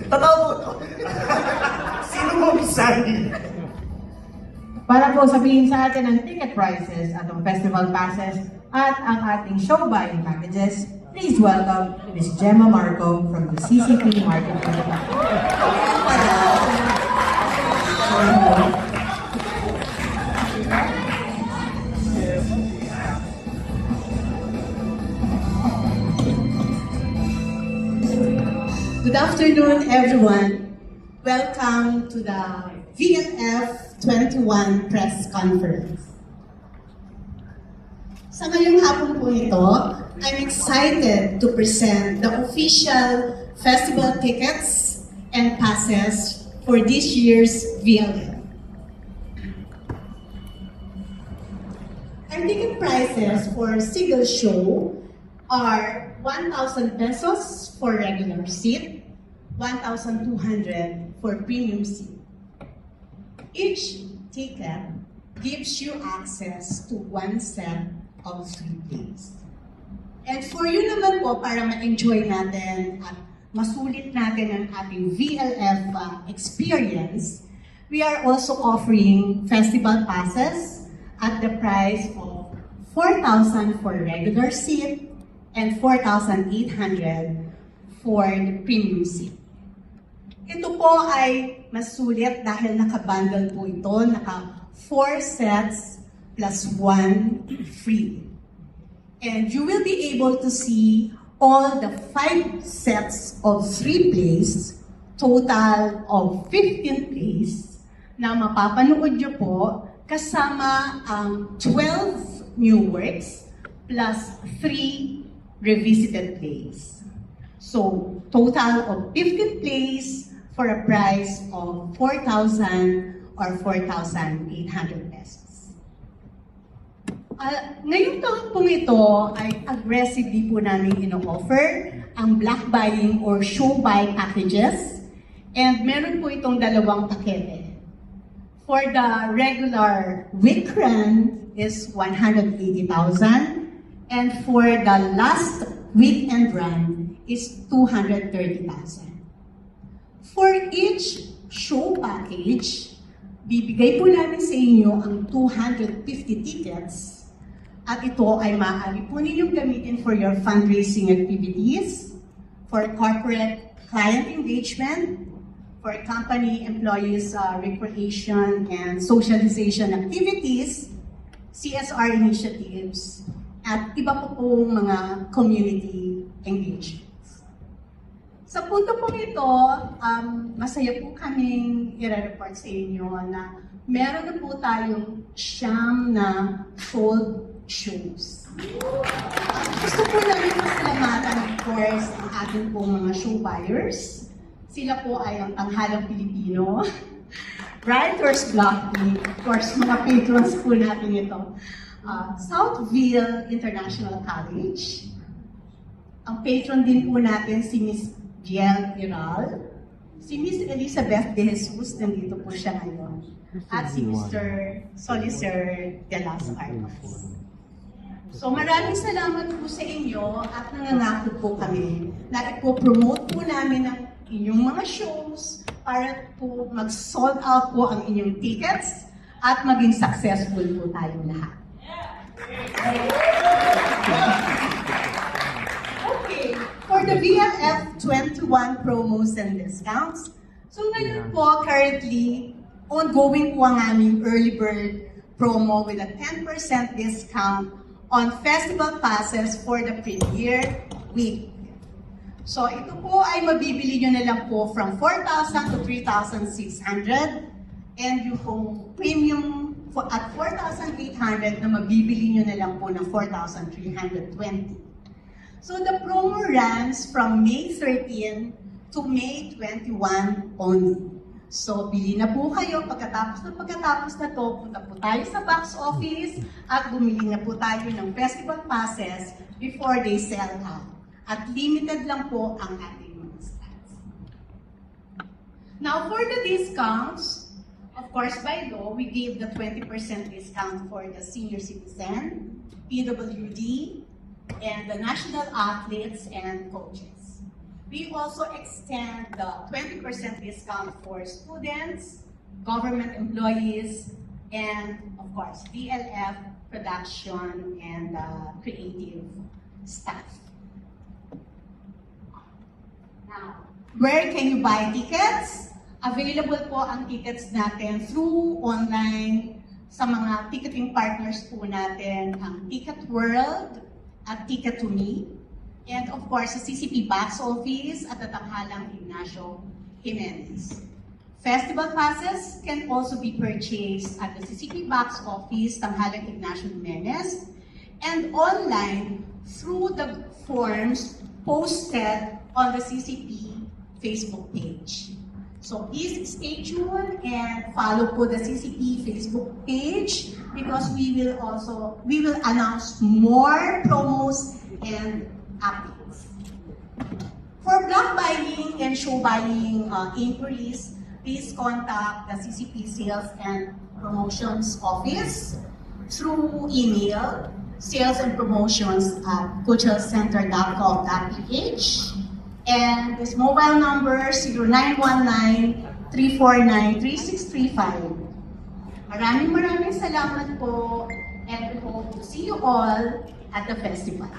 Totoo po to. Sino mo Bisani? Para po sabihin sa atin ang ticket prices, atong festival passes, at ang ating show buying packages, please welcome Ms. Gemma Marco from the CCP Marketing Department. Good afternoon, everyone. Welcome to the VNF 21 Press Conference. Sa ngayong hapon po ito, I'm excited to present the official festival tickets and passes for this year's VLF. Our ticket prices for single show are 1,000 pesos for regular seat, 1,200 for premium seat. Each ticket gives you access to one set of 3 plays. And for you naman po, para ma-enjoy natin at masulit natin ang ating VLF experience, we are also offering festival passes at the price of 4,000 for regular seat and 4,800 for the premium seat. Ito po ay masulit dahil naka-bundle po ito, naka 4 sets plus 1 free. And you will be able to see all the 5 sets of 3 plays, total of 15 plays, na mapapanood nyo po kasama ang 12 new works plus 3 revisited plays. So, total of 15 plays for a price of 4,000 or 4,800 pesos. Ngayong taon pong ito ay aggressively po namin ino-offer ang block buying or show buy packages, and meron po itong dalawang pakete. For the regular week run is 180,000, and for the last weekend run is 230,000. For each show package, bibigay po namin sa inyo ang 250 tickets, at ito ay maaari po ninyong gamitin for your fundraising activities, for corporate client engagement, for company employees recreation and socialization activities, CSR initiatives, at iba po pong mga community engagements. Sa punto po ito, masaya po kaming i-report sa inyo na meron na po tayong 9 na sold shows. Gusto po namin pasalamatan, of course, ang ating pong mga show buyers. Sila po ay ang Tanghalang Pilipino, Writers Block Team, of course, mga patrons po natin ito. Southville International College. Ang patron din po natin si Miss Biel Iral. Si Miss Elizabeth De Jesus, nandito po siya ngayon. At si Mr. Solicer de las Armas. So maraming salamat po sa inyo at nangangako po kami na ipo-promote po namin ang inyong mga shows para po mag-sold out po ang inyong tickets at maging successful po tayong lahat. Okay, for the VLF 21 promos and discounts, so ngayon po currently ongoing po ang aming early bird promo with a 10% discount on festival passes for the premiere week. So ito po ay mabibili nyo na lang po from 4,000 to 3,600, and yung pong premium at 4,800 na mabibili nyo na lang po ng 4,320. So the promo runs from May 13 to May 21 only. So bili na po kayo, pagkatapos na to, punta po tayo sa box office at bumili na po tayo ng festival passes before they sell out. At limited lang po ang ating mga stats. Now for the discounts, of course by law, we gave the 20% discount for the senior citizen, PWD, and the national athletes and coaches. We also extend the 20% discount for students, government employees, and of course, VLF production and creative staff. Now, where can you buy tickets? Available po ang tickets natin through online sa mga ticketing partners po natin, ang Ticket World at Ticket to Me, and of course, sa CCP box office at the Tanghalang Ignacio Jimenez. Festival passes can also be purchased at the CCP box office, Tanghalang Ignacio Jimenez, and online through the forms posted on the CCP Facebook page. So please stay tuned and follow po the CCP Facebook page because we will announce more promos and updates. For block buying and show buying inquiries, please contact the CCP Sales and Promotions Office through email, salesandpromotions@culturalcenter.com.ph, and this mobile number 0919-349-3635. Maraming salamat po, and we hope to see you all at the festival.